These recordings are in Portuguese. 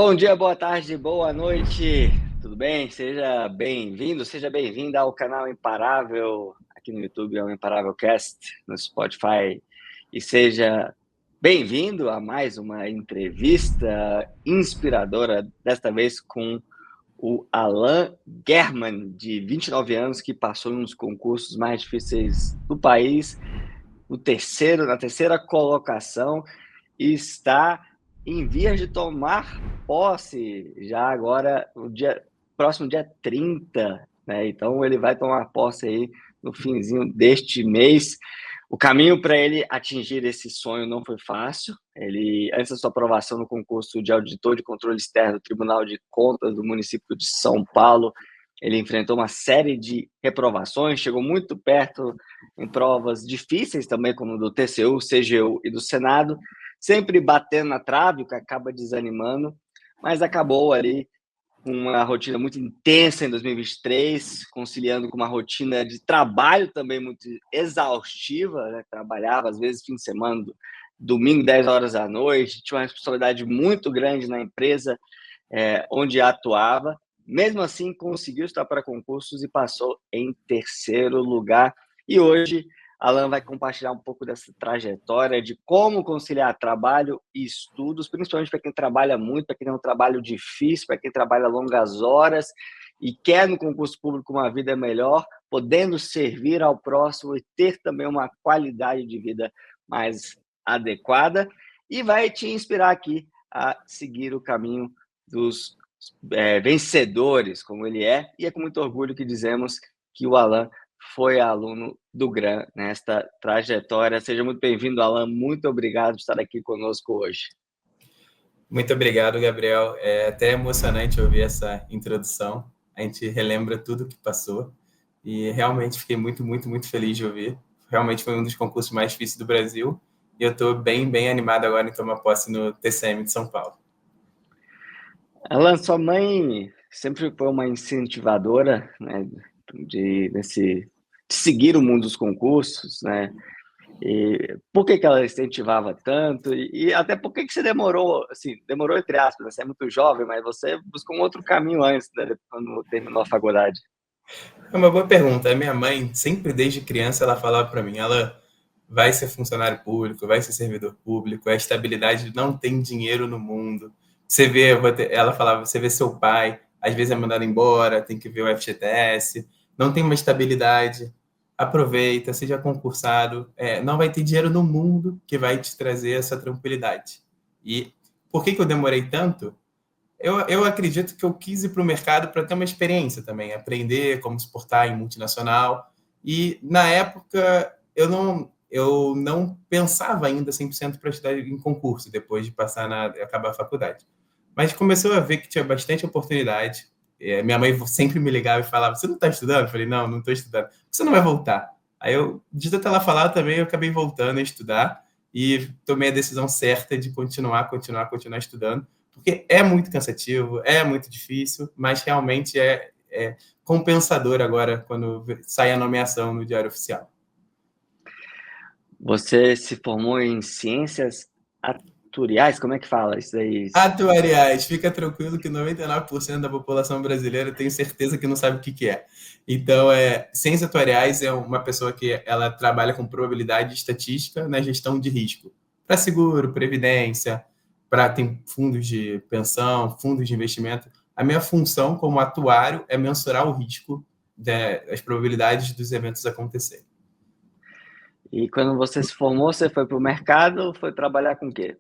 Bom dia, boa tarde, boa noite, tudo bem? Seja bem-vindo, seja bem-vinda ao canal Imparável, aqui no YouTube é o Imparável Cast, no Spotify, e seja bem-vindo a mais uma entrevista inspiradora, desta vez com o Alan German, de 29 anos, que passou em um dos concursos mais difíceis do país, na terceira colocação, e está em vias de tomar posse já agora, próximo dia 30, né? Então ele vai tomar posse aí no finzinho deste mês. O caminho para ele atingir esse sonho não foi fácil. Ele, antes da sua aprovação no concurso de auditor de controle externo do Tribunal de Contas do município de São Paulo, ele enfrentou uma série de reprovações, chegou muito perto em provas difíceis também, como do TCU, CGU e do Senado, sempre batendo na trave, o que acaba desanimando, mas acabou ali com uma rotina muito intensa em 2023, conciliando com uma rotina de trabalho também muito exaustiva, né? Trabalhava às vezes fim de semana, domingo, 10 horas da noite, tinha uma responsabilidade muito grande na empresa onde atuava. Mesmo assim, conseguiu estar para concursos e passou em terceiro lugar. E hoje, Alan vai compartilhar um pouco dessa trajetória de como conciliar trabalho e estudos, principalmente para quem trabalha muito, para quem tem um trabalho difícil, para quem trabalha longas horas e quer no concurso público uma vida melhor, podendo servir ao próximo e ter também uma qualidade de vida mais adequada. E vai te inspirar aqui a seguir o caminho dos vencedores, como ele é, e é com muito orgulho que dizemos que o Alan foi aluno do GRAN nesta trajetória. Seja muito bem-vindo, Alan. Muito obrigado por estar aqui conosco hoje. Muito obrigado, Gabriel. É até emocionante ouvir essa introdução. A gente relembra tudo que passou e realmente fiquei muito, muito, muito feliz de ouvir. Realmente foi um dos concursos mais difíceis do Brasil e eu estou bem, bem animado agora em tomar posse no TCM de São Paulo. Alan, sua mãe sempre foi uma incentivadora, né, de seguir o mundo dos concursos, né? E por que ela incentivava tanto? E até por que você demorou, assim, demorou entre aspas, né? Você é muito jovem, mas você buscou um outro caminho antes, né, quando terminou a faculdade. É uma boa pergunta. A minha mãe, sempre desde criança, ela falava para mim, ela vai ser funcionário público, vai ser servidor público, a estabilidade não tem dinheiro no mundo. Você vê, ela falava, você vê seu pai, às vezes é mandado embora, tem que ver o FGTS, não tem uma estabilidade. Aproveita, seja concursado, não vai ter dinheiro no mundo que vai te trazer essa tranquilidade. E por que eu demorei tanto? Eu acredito que eu quis ir para o mercado para ter uma experiência também, aprender como se portar em multinacional. E, na época, eu não pensava ainda 100% para estudar em concurso, depois de acabar a faculdade. Mas começou a ver que tinha bastante oportunidade. Minha mãe sempre me ligava e falava, você não está estudando? Eu falei, não estou estudando. Por que você não vai voltar? Aí, de tanto ela falar também, eu acabei voltando a estudar e tomei a decisão certa de continuar estudando, porque é muito cansativo, é muito difícil, mas realmente é compensador agora quando sai a nomeação no Diário Oficial. Você se formou em ciências atuariais? Como é que fala isso aí? Atuariais, fica tranquilo que 99% da população brasileira tem certeza que não sabe o que é. Então, ciências atuariais é uma pessoa que ela trabalha com probabilidade e estatística na gestão de risco. Para seguro, previdência, tem fundos de pensão, fundos de investimento. A minha função como atuário é mensurar o risco das probabilidades dos eventos acontecerem. E quando você se formou, você foi para o mercado ou foi trabalhar com o quê?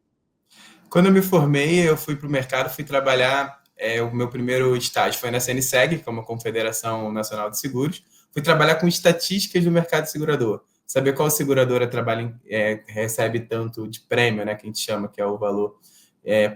Quando eu me formei, eu fui para o mercado, fui trabalhar, o meu primeiro estágio foi na CNSEG, como a Confederação Nacional de Seguros. Fui trabalhar com estatísticas do mercado segurador. Saber qual seguradora recebe tanto de prêmio, né, que a gente chama, que é o valor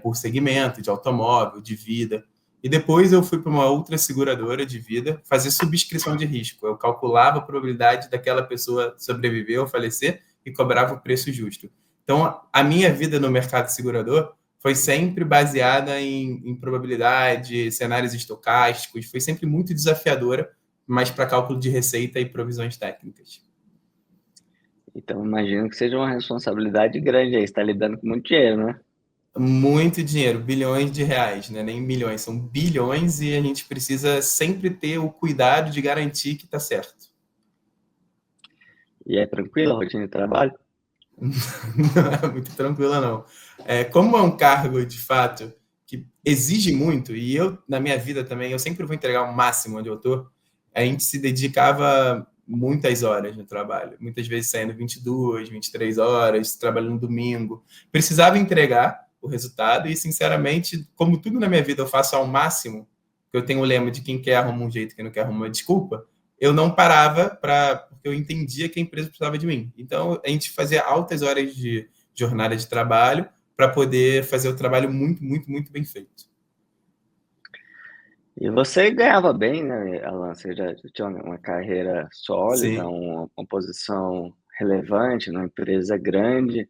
por segmento, de automóvel, de vida. E depois eu fui para uma outra seguradora de vida fazer subscrição de risco. Eu calculava a probabilidade daquela pessoa sobreviver ou falecer e cobrava o preço justo. Então, a minha vida no mercado segurador foi sempre baseada em probabilidade, cenários estocásticos, foi sempre muito desafiadora, mas para cálculo de receita e provisões técnicas. Então, imagino que seja uma responsabilidade grande aí, você está lidando com muito dinheiro, né? Muito dinheiro, bilhões de reais, né? Nem milhões, são bilhões e a gente precisa sempre ter o cuidado de garantir que está certo. E é tranquila a rotina de trabalho? Não é muito tranquila, não. Como é um cargo, de fato, que exige muito, e eu, na minha vida também, eu sempre vou entregar o máximo onde eu estou, a gente se dedicava muitas horas no trabalho, muitas vezes saindo 22, 23 horas, trabalhando no domingo. Precisava entregar o resultado e, sinceramente, como tudo na minha vida eu faço ao máximo, que eu tenho o lema de quem quer arruma um jeito, quem não quer arruma uma desculpa, eu não parava porque eu entendia que a empresa precisava de mim. Então, a gente fazia altas horas de jornada de trabalho para poder fazer o trabalho muito, muito, muito bem feito. E você ganhava bem, né, Alan? Você já tinha uma carreira sólida, Sim. uma posição relevante numa empresa grande.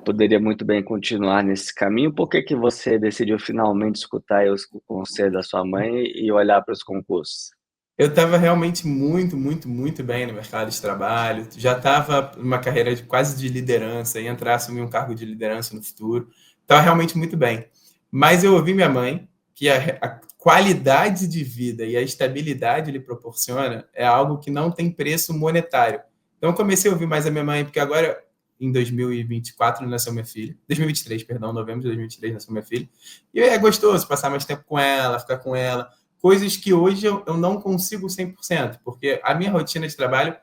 Poderia muito bem continuar nesse caminho. Por que que você decidiu finalmente escutar o conselho da sua mãe e olhar para os concursos? Eu estava realmente muito, muito, muito bem no mercado de trabalho. Já estava numa carreira quase de liderança, ia entrar, assumir um cargo de liderança no futuro. Estava realmente muito bem. Mas eu ouvi minha mãe que a qualidade de vida e a estabilidade ele proporciona é algo que não tem preço monetário. Então eu comecei a ouvir mais a minha mãe, porque agora, em 2024, nasceu minha filha. 2023, perdão, novembro de 2023 nasceu minha filha. E é gostoso passar mais tempo com ela, ficar com ela, coisas que hoje eu não consigo 100%, porque a minha rotina de trabalho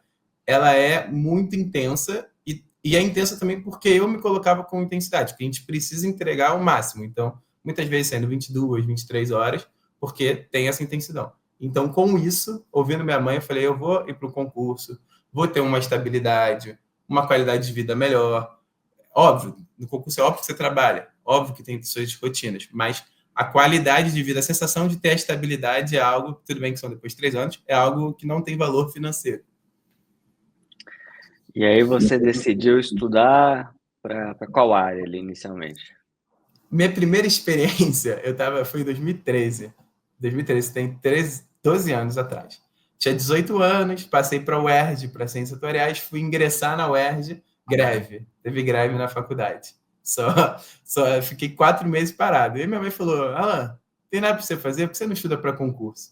ela é muito intensa e é intensa também porque eu me colocava com intensidade, porque a gente precisa entregar o máximo. Então, muitas vezes saindo 22, 23 horas, porque tem essa intensidade. Então, com isso, ouvindo minha mãe, eu falei, eu vou ir para o concurso, vou ter uma estabilidade, uma qualidade de vida melhor. Óbvio, no concurso é óbvio que você trabalha, óbvio que tem suas rotinas, mas a qualidade de vida, a sensação de ter a estabilidade é algo, tudo bem que são depois de 3 anos, é algo que não tem valor financeiro. E aí você decidiu estudar para qual área ali inicialmente? Minha primeira experiência, foi em 2013. 2013 tem 12 anos atrás. Tinha 18 anos, passei para a UERJ, para Ciências Atuariais, fui ingressar na UERJ, greve. Teve greve na faculdade. Só fiquei 4 meses parado. E minha mãe falou, Alan, tem nada para você fazer? Por que você não estuda para concurso?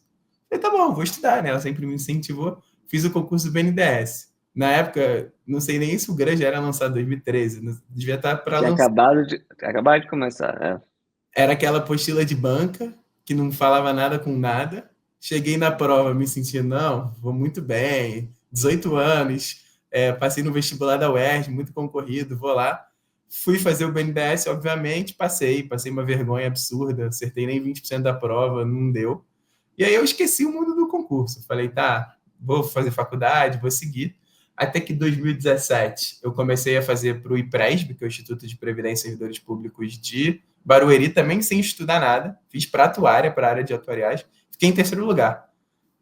Eu falei, tá bom, vou estudar, né? Ela sempre me incentivou. Fiz o concurso do BNDES. Na época, não sei nem se o GRAN já era lançado em 2013. Devia estar para Tinha lançar. acabado de começar. Era aquela apostila de banca, que não falava nada com nada. Cheguei na prova, me senti, não, vou muito bem, 18 anos, passei no vestibular da UERJ, muito concorrido, vou lá. Fui fazer o BNDES, obviamente, passei uma vergonha absurda, acertei nem 20% da prova, não deu. E aí eu esqueci o mundo do concurso. Falei, tá, vou fazer faculdade, vou seguir. Até que em 2017 eu comecei a fazer para o IPRESB, que é o Instituto de Previdência e Servidores Públicos de Barueri, também sem estudar nada. Fiz para atuária, para a área de atuariais. Fiquei em terceiro lugar.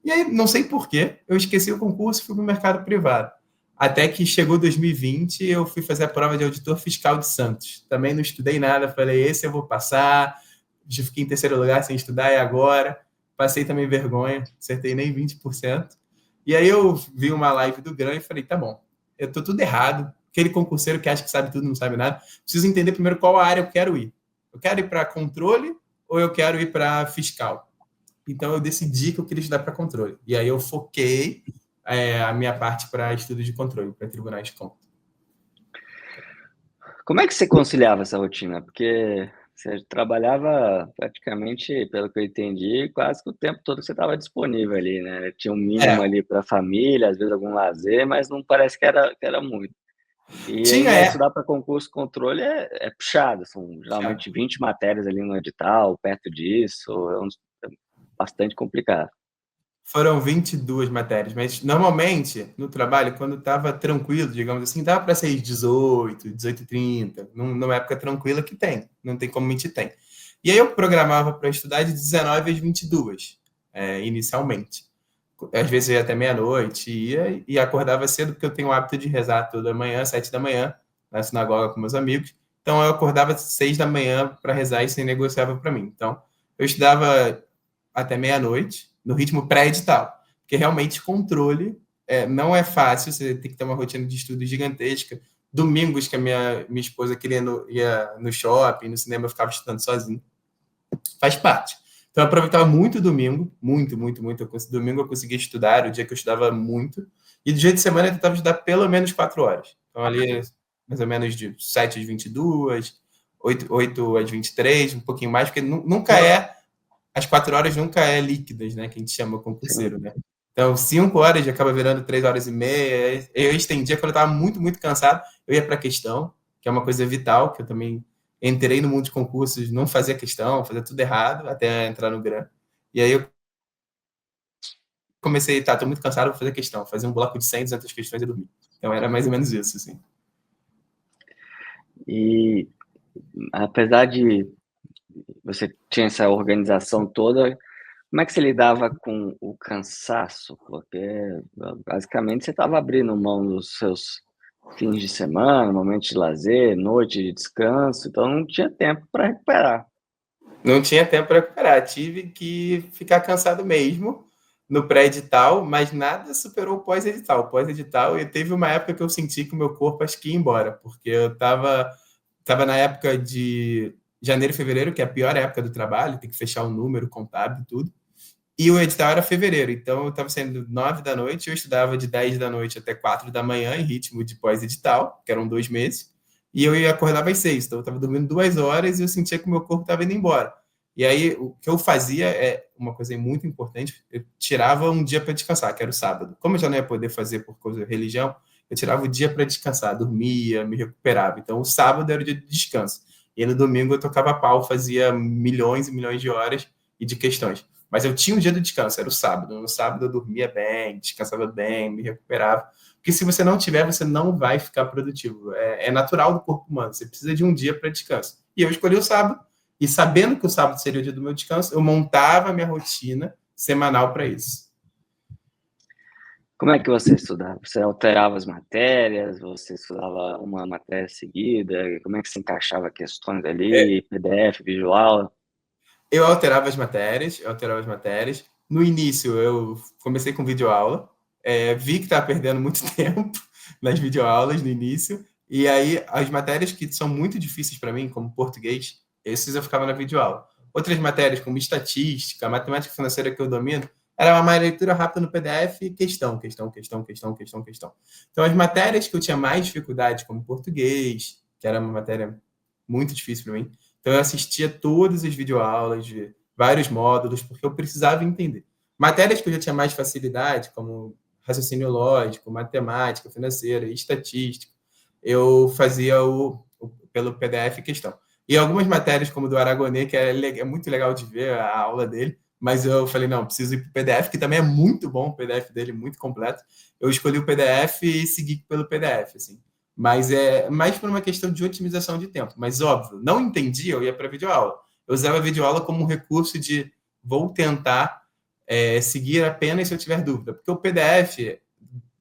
E aí, não sei porquê, eu esqueci o concurso e fui para o mercado privado. Até que chegou 2020, eu fui fazer a prova de auditor fiscal de Santos. Também não estudei nada, falei, esse eu vou passar. Já fiquei em terceiro lugar sem estudar, e agora? Passei também vergonha, acertei nem 20%. E aí eu vi uma live do Gran e falei, tá bom, eu tô tudo errado. Aquele concurseiro que acha que sabe tudo, não sabe nada. Preciso entender primeiro qual área eu quero ir. Eu quero ir para controle ou eu quero ir para fiscal? Então eu decidi que eu queria estudar para controle. E aí eu foquei a minha parte para estudo de controle, para tribunais de contas. Como é que você conciliava essa rotina? Porque você trabalhava praticamente, pelo que eu entendi, quase que o tempo todo que você estava disponível ali, né? Tinha um mínimo ali para a família, às vezes algum lazer, mas não parece que era muito. E ainda Tinha, estudar para concurso controle é puxado, são geralmente 20 matérias ali no edital, perto disso, é bastante complicado. foram 22 matérias, mas normalmente no trabalho, quando estava tranquilo, digamos assim, dava para sair 18, 18h30, numa época tranquila que tem, não tem como mentir, tem. E aí eu programava para estudar de 19 às 22, inicialmente. Às vezes eu ia até meia-noite, ia e acordava cedo, porque eu tenho o hábito de rezar toda manhã, 7 da manhã, na sinagoga com meus amigos. Então eu acordava 6 da manhã para rezar e isso negociava para mim. Então eu estudava até meia-noite, no ritmo pré-edital, porque realmente controle não é fácil, você tem que ter uma rotina de estudo gigantesca, domingos que a minha esposa ia no shopping, no cinema, eu ficava estudando sozinho. Faz parte. Então, eu aproveitava muito domingo, muito. Domingo eu conseguia estudar, era o dia que eu estudava muito. E do dia de semana eu tentava estudar pelo menos 4 horas. Então, ali, mais ou menos de 7 às 22, 8 às 23, um pouquinho mais, porque nunca as 4 horas nunca é líquidas, né? Que a gente chama concurseiro, né? Então, 5 horas já acaba virando 3 horas e meia. Eu estendia quando eu estava muito cansado, eu ia para a questão, que é uma coisa vital, que eu também entrei no mundo de concursos, não fazia questão, fazia tudo errado, até entrar no GRAM. E aí eu comecei, tô muito cansado, vou fazer questão, fazer um bloco de 100, 200 questões e dormir. Então era mais ou menos isso, assim. E apesar de você tinha essa organização toda, como é que você lidava com o cansaço? Porque basicamente você estava abrindo mão dos seus fins de semana, momentos de lazer, noite de descanso, então não tinha tempo para recuperar. Não tinha tempo para recuperar, tive que ficar cansado mesmo no pré-edital, mas nada superou o pós-edital. Pós-edital, e teve uma época que eu senti que o meu corpo acho que ia embora, porque eu estava na época de janeiro e fevereiro, que é a pior época do trabalho, tem que fechar o número contábil e tudo. E o edital era fevereiro, então eu estava saindo 9 da noite, eu estudava de 10 da noite até 4 da manhã, em ritmo de pós-edital, que eram 2 meses, e eu ia acordar às 6, então eu estava dormindo 2 horas e eu sentia que o meu corpo estava indo embora. E aí o que eu fazia é uma coisa muito importante, eu tirava um dia para descansar, que era o sábado. Como eu já não ia poder fazer por causa da religião, eu tirava o dia para descansar, dormia, me recuperava. Então o sábado era o dia de descanso. E no domingo eu tocava pau, fazia milhões e milhões de horas e de questões. Mas eu tinha um dia de descanso, era o sábado. No sábado eu dormia bem, descansava bem, me recuperava. Porque se você não tiver, você não vai ficar produtivo. É natural do corpo humano, você precisa de um dia para descanso. E eu escolhi o sábado, e sabendo que o sábado seria o dia do meu descanso, eu montava a minha rotina semanal para isso. Como é que você estudava? Você alterava as matérias? Você estudava uma matéria seguida? Como é que você encaixava questões ali, PDF, videoaula? Eu alterava as matérias. No início, eu comecei com videoaula. Vi que estava perdendo muito tempo nas videoaulas no início. E aí, as matérias que são muito difíceis para mim, como português, esses eu ficava na videoaula. Outras matérias, como estatística, matemática financeira que eu domino, era uma leitura rápida no PDF, questão. Então, as matérias que eu tinha mais dificuldade, como português, que era uma matéria muito difícil para mim, então eu assistia todas as videoaulas de vários módulos, porque eu precisava entender. Matérias que eu já tinha mais facilidade, como raciocínio lógico, matemática financeira, estatística, eu fazia pelo PDF questão. E algumas matérias, como do Aragonês, que é muito legal de ver a aula dele, mas eu falei, não, preciso ir para o PDF, que também é muito bom, o PDF dele, muito completo. Eu escolhi o PDF e segui pelo PDF, assim. Mas é mais por uma questão de otimização de tempo. Mas, óbvio, não entendia, eu ia para a videoaula. Eu usava a videoaula como um recurso de vou tentar seguir apenas se eu tiver dúvida. Porque o PDF,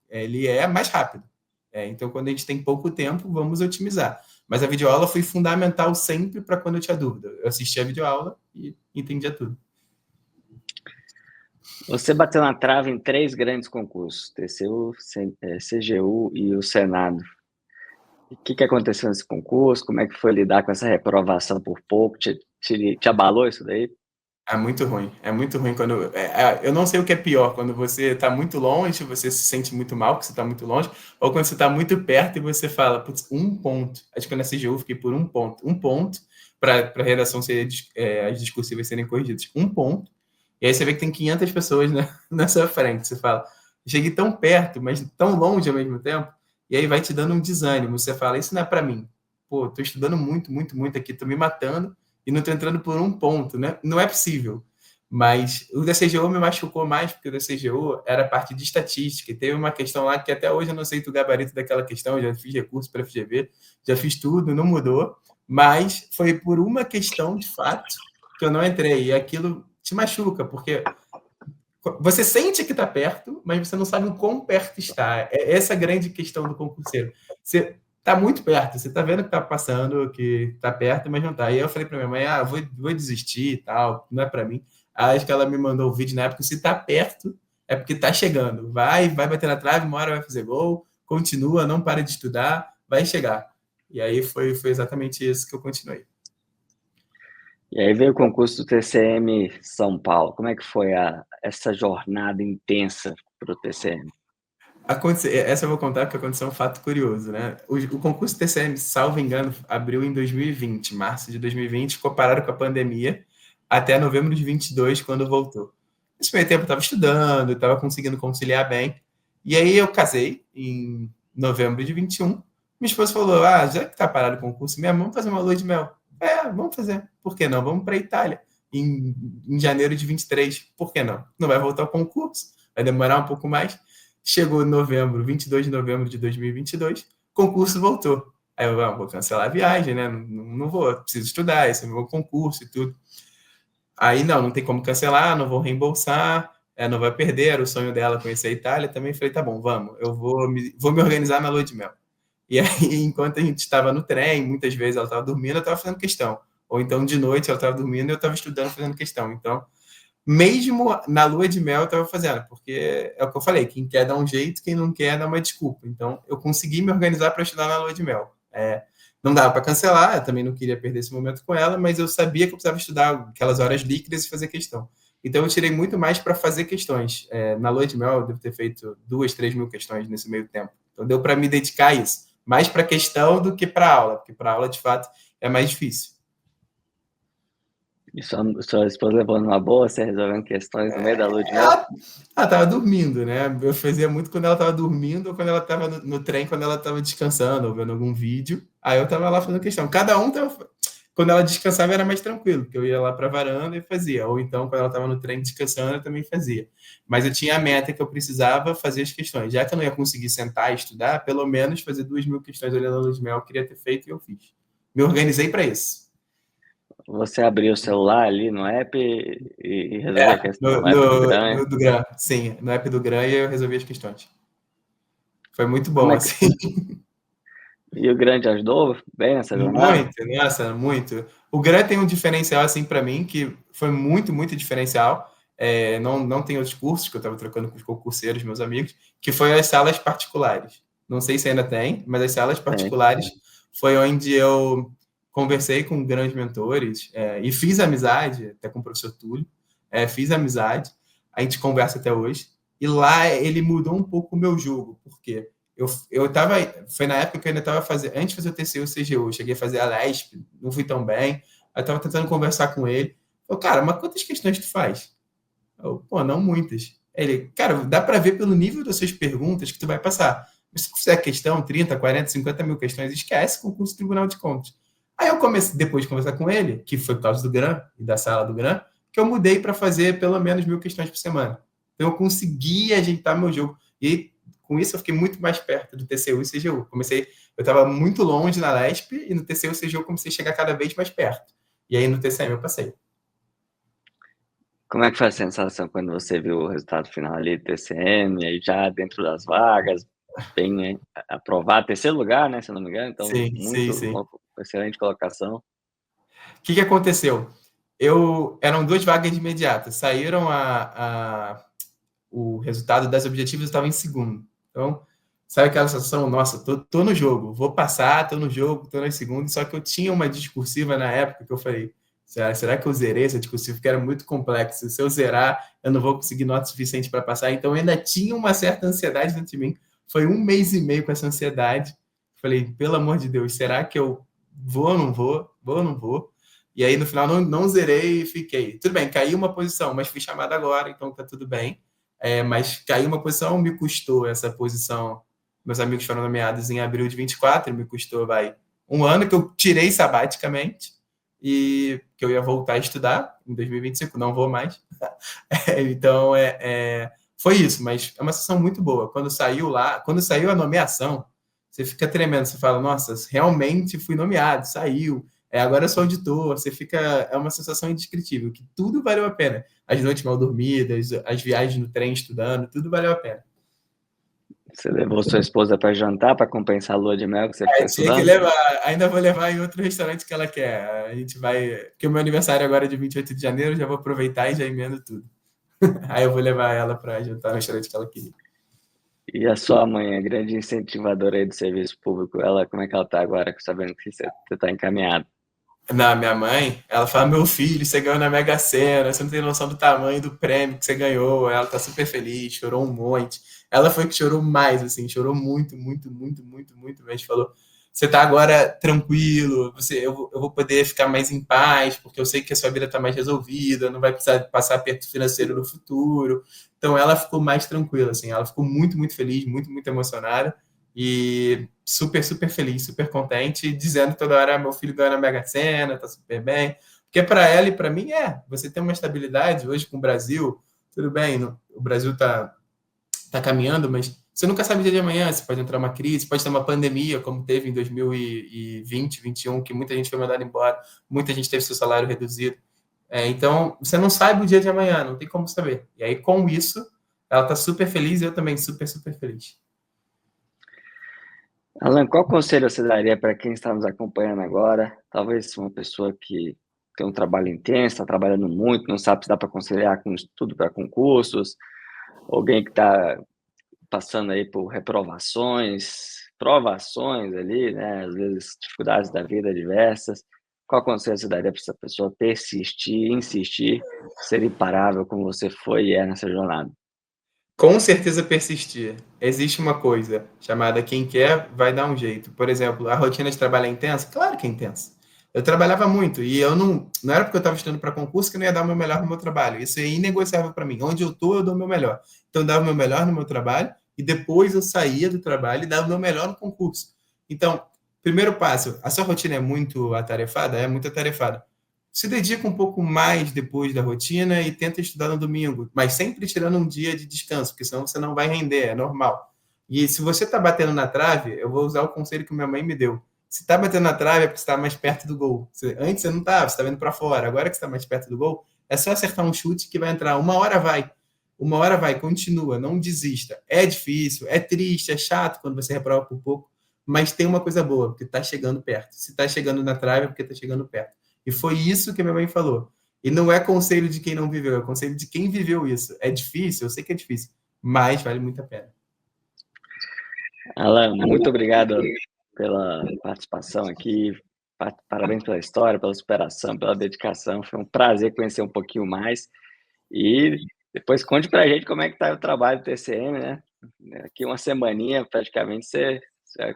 ele é mais rápido. Então, quando a gente tem pouco tempo, vamos otimizar. Mas a videoaula foi fundamental sempre para quando eu tinha dúvida. Eu assistia a videoaula e entendia tudo. Você bateu na trave em 3 grandes concursos, TCU, CGU e o Senado. O que aconteceu nesse concurso? Como é que foi lidar com essa reprovação por pouco? Te abalou isso daí? É muito ruim. É muito ruim quando... eu não sei o que é pior, quando você está muito longe, você se sente muito mal porque você está muito longe, ou quando você está muito perto e você fala, putz, 1 ponto. Acho que na CGU eu fiquei por 1 ponto. 1 ponto para a redação ser... as discursivas serem corrigidas. 1 ponto. E aí você vê que tem 500 pessoas na sua frente. Você fala, cheguei tão perto, mas tão longe ao mesmo tempo. E aí vai te dando um desânimo. Você fala, isso não é para mim. Pô, tô estudando muito aqui, tô me matando e não tô entrando por 1 ponto, né? Não é possível. Mas o da CGU me machucou mais, porque o da CGU era parte de estatística. E teve uma questão lá que até hoje eu não sei o gabarito daquela questão, já fiz recurso para a FGV, já fiz tudo, não mudou. Mas foi por uma questão, de fato, que eu não entrei. E aquilo te machuca, porque você sente que está perto, mas você não sabe o quão perto está. É essa a grande questão do concurseiro. Você está muito perto, você está vendo que está passando, que está perto, mas não está. E aí eu falei para minha mãe, vou desistir e tal, não é para mim. Aí acho que ela me mandou o vídeo na época, se está perto, é porque está chegando. Vai bater na trave, uma hora vai fazer gol, continua, não para de estudar, vai chegar. E aí foi exatamente isso que eu continuei. E aí veio o concurso do TCM São Paulo. Como é que foi essa jornada intensa para o TCM? Essa eu vou contar porque aconteceu um fato curioso, né? O concurso TCM, salvo engano, abriu em 2020, março de 2020, comparado com a pandemia, até novembro de 22, quando voltou. Nesse meio tempo eu estava estudando, estava conseguindo conciliar bem. E aí eu casei em novembro de 21. Minha esposa falou: Ah, já que tá parado o concurso mesmo, vamos fazer uma lua de mel. Vamos fazer. Por que não? Vamos para a Itália. Em janeiro de 23. Por que não? Não vai voltar o concurso, vai demorar um pouco mais. Chegou novembro, 22 de novembro de 2022, concurso voltou. Aí eu vou cancelar a viagem, né? Não vou, preciso estudar, esse é o meu concurso e tudo. Aí não tem como cancelar, não vou reembolsar, não vai perder, era o sonho dela conhecer a Itália. Também falei, tá bom, vamos, eu vou me organizar na lua de mel. E aí, enquanto a gente estava no trem, muitas vezes ela estava dormindo, eu estava fazendo questão. Ou então, de noite, ela estava dormindo e eu estava estudando, fazendo questão. Então, mesmo na lua de mel eu estava fazendo, porque é o que eu falei, quem quer dá um jeito, quem não quer dá uma desculpa. Então, eu consegui me organizar para estudar na lua de mel. Não dava para cancelar, eu também não queria perder esse momento com ela, mas eu sabia que eu precisava estudar aquelas horas líquidas e fazer questão. Então, eu tirei muito mais para fazer questões. Na lua de mel, eu devo ter feito 2, 3 mil questões nesse meio tempo. Então, deu para me dedicar a isso. Mais para questão do que para aula, porque para aula, de fato, é mais difícil. E sua esposa levou numa boa, você resolvendo questões no meio da lua de mel? Ela estava dormindo, né? Eu fazia muito quando ela estava dormindo ou quando ela estava no trem, quando ela estava descansando ou vendo algum vídeo. Aí eu estava lá fazendo questão. Cada um tava... Quando ela descansava era mais tranquilo, porque eu ia lá para a varanda e fazia. Ou então, quando ela estava no trem descansando, eu também fazia. Mas eu tinha a meta que eu precisava fazer as questões. Já que eu não ia conseguir sentar e estudar, pelo menos fazer 2.000 questões olhando a lua de mel, eu queria ter feito e eu fiz. Me organizei para isso. Você abriu o celular ali no app e resolveu a questão no app do Gran? No do Gran, sim. No app do Gran e eu resolvi as questões. Foi muito bom, Como é que... assim. E o Gran te ajudou bem nessa jornada? Muito, nossa, muito. O Gran tem um diferencial, assim, para mim, que foi muito, muito diferencial. Não tem outros cursos, que eu estava trocando com os concurseiros, meus amigos, que foi as salas particulares. Não sei se ainda tem, mas as salas particulares foi onde eu conversei com grandes mentores e fiz amizade, até com o professor Túlio, fiz amizade, a gente conversa até hoje, e lá ele mudou um pouco o meu jogo, porque eu tava, foi na época que eu ainda estava fazendo, antes de fazer o TCU e o CGU, eu cheguei a fazer a LESP, não fui tão bem, aí eu tava tentando conversar com ele, eu, cara, mas quantas questões tu faz? Pô, não muitas. Ele, cara, dá para ver pelo nível das suas perguntas que tu vai passar. Mas se tu fizer questão, 30, 40, 50 mil questões, esquece concurso do Tribunal de Contas. Aí eu comecei, depois de conversar com ele, que foi por causa do Gran e da sala do Gran, que eu mudei para fazer pelo menos 1.000 questões por semana. Então eu consegui ajeitar meu jogo. E com isso eu fiquei muito mais perto do TCU e CGU. Eu estava muito longe na LESP e no TCU e CGU eu comecei a chegar cada vez mais perto. E aí no TCM eu passei. Como é que foi a sensação quando você viu o resultado final ali do TCM, aí já dentro das vagas, bem aprovado, terceiro lugar, né, se eu não me engano, então Sim. uma excelente colocação. O que aconteceu? Eram 2 vagas imediatas, saíram o resultado das objetivas, eu estava em segundo. Então, sabe aquela sensação, nossa, tô no jogo, vou passar, tô no jogo, tô na segunda, só que eu tinha uma discursiva na época que eu falei, será que eu zerei essa discursiva? Porque era muito complexo. Se eu zerar, eu não vou conseguir nota suficiente para passar. Então, eu ainda tinha uma certa ansiedade dentro de mim. Foi 1 mês e meio com essa ansiedade. Falei, pelo amor de Deus, será que eu vou ou não vou? Vou ou não vou? E aí, no final, não zerei e fiquei. Tudo bem, caí uma posição, mas fui chamado agora, então tá tudo bem. Mas caí uma posição, me custou essa posição. Meus amigos foram nomeados em abril de 24, me custou, 1 ano que eu tirei sabaticamente e que eu ia voltar a estudar em 2025, não vou mais. Então, foi isso, mas é uma sensação muito boa. Quando saiu a nomeação, você fica tremendo, você fala, nossa, realmente fui nomeado, saiu, agora eu sou auditor, é uma sensação indescritível, que tudo valeu a pena. As noites mal dormidas, as viagens no trem estudando, tudo valeu a pena. Você levou sua esposa para jantar para compensar a lua de mel que você ficou Tinha que estudando? levar, ainda vou levar em outro restaurante que ela quer. A gente vai, porque o meu aniversário agora é de 28 de janeiro, já vou aproveitar e já emendo tudo. Aí eu vou levar ela para jantar no restaurante que ela queria. E a sua mãe, a grande incentivadora aí do serviço público, ela, como é que ela tá agora, sabendo que você tá encaminhado? Na minha mãe, ela fala: meu filho, você ganhou na Mega Sena, você não tem noção do tamanho do prêmio que você ganhou. Ela tá super feliz, chorou um monte. Ela foi que chorou mais, assim, chorou muito, muito, muito, muito, muito. A gente falou: você tá agora tranquilo, eu vou poder ficar mais em paz, porque eu sei que a sua vida tá mais resolvida, não vai precisar passar aperto financeiro no futuro. Então ela ficou mais tranquila, assim, ela ficou muito, muito feliz, muito, muito emocionada. E super, super feliz, super contente, dizendo toda hora: meu filho ganhou na Mega Sena, tá super bem. Porque para ela e para mim você tem uma estabilidade hoje com o Brasil, tudo bem, o Brasil tá caminhando, mas você nunca sabe o dia de amanhã, se pode entrar uma crise, pode ter uma pandemia, como teve em 2020, 2021, que muita gente foi mandada embora, muita gente teve seu salário reduzido. Então, você não sabe o dia de amanhã, não tem como saber. E aí, com isso, ela tá super feliz e eu também super, super feliz. Alan, qual conselho você daria para quem está nos acompanhando agora? Talvez uma pessoa que tem um trabalho intenso, está trabalhando muito, não sabe se dá para conciliar com estudo para concursos, alguém que está passando aí por reprovações, provações ali, né? Às vezes dificuldades da vida diversas. Qual conselho você daria para essa pessoa persistir, insistir, ser imparável como você foi e é nessa jornada? Com certeza persistir. Existe uma coisa chamada quem quer vai dar um jeito. Por exemplo, a rotina de trabalho é intensa? Claro que é intensa. Eu trabalhava muito e eu não era porque eu estava estudando para concurso que eu não ia dar o meu melhor no meu trabalho. Isso é inegociável para mim. Onde eu estou, eu dou o meu melhor. Então, eu dava o meu melhor no meu trabalho e depois eu saía do trabalho e dava o meu melhor no concurso. Então, primeiro passo, a sua rotina é muito atarefada? É muito atarefada. Se dedica um pouco mais depois da rotina e tenta estudar no domingo, mas sempre tirando um dia de descanso, porque senão você não vai render, é normal. E se você está batendo na trave, eu vou usar o conselho que minha mãe me deu. Se está batendo na trave é porque você está mais perto do gol. Antes você não estava, você está vendo para fora. Agora que você está mais perto do gol, é só acertar um chute que vai entrar. Uma hora vai. Uma hora vai, continua, não desista. É difícil, é triste, é chato quando você reprova por pouco, mas tem uma coisa boa, porque está chegando perto. Se está chegando na trave é porque está chegando perto. E foi isso que a minha mãe falou. E não é conselho de quem não viveu, é conselho de quem viveu isso. É difícil, eu sei que é difícil, mas vale muito a pena. Alan, muito obrigado pela participação aqui. Parabéns pela história, pela superação, pela dedicação. Foi um prazer conhecer um pouquinho mais. E depois conte pra gente como é que tá o trabalho do TCM, né? Aqui uma semaninha, praticamente, você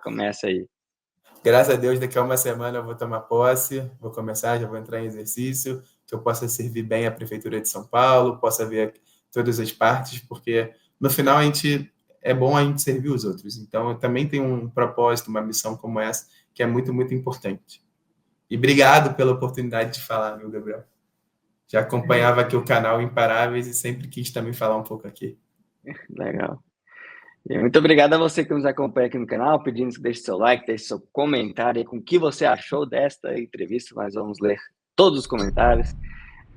começa aí. Graças a Deus, daqui a uma semana eu vou tomar posse, vou começar, já vou entrar em exercício, que eu possa servir bem a Prefeitura de São Paulo, possa ver todas as partes, porque no final é bom a gente servir os outros. Então, eu também tenho um propósito, uma missão como essa, que é muito, muito importante. E obrigado pela oportunidade de falar, meu Gabriel. Já acompanhava aqui o canal Imparáveis e sempre quis também falar um pouco aqui. Legal. E muito obrigado a você que nos acompanha aqui no canal, pedindo que deixe seu like, deixe seu comentário aí com o que você achou desta entrevista. Nós vamos ler todos os comentários.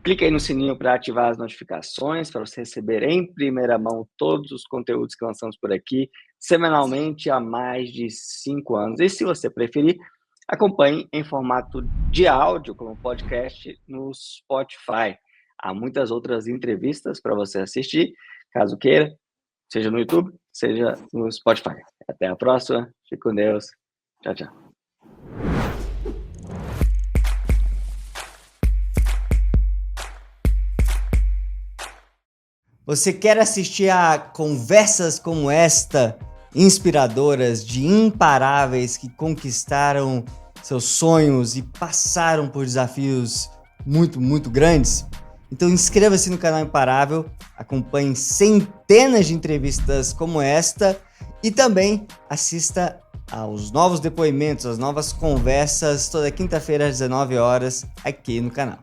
Clique aí no sininho para ativar as notificações, para você receber em primeira mão todos os conteúdos que lançamos por aqui, semanalmente há mais de 5 anos. E se você preferir, acompanhe em formato de áudio, como podcast, no Spotify. Há muitas outras entrevistas para você assistir, caso queira, seja no YouTube, seja no Spotify. Até a próxima, fique com Deus. Tchau, tchau. Você quer assistir a conversas como esta, inspiradoras, de imparáveis que conquistaram seus sonhos e passaram por desafios muito, muito grandes? Então inscreva-se no canal Imparável, acompanhe centenas de entrevistas como esta e também assista aos novos depoimentos, às novas conversas, toda quinta-feira às 19 horas aqui no canal.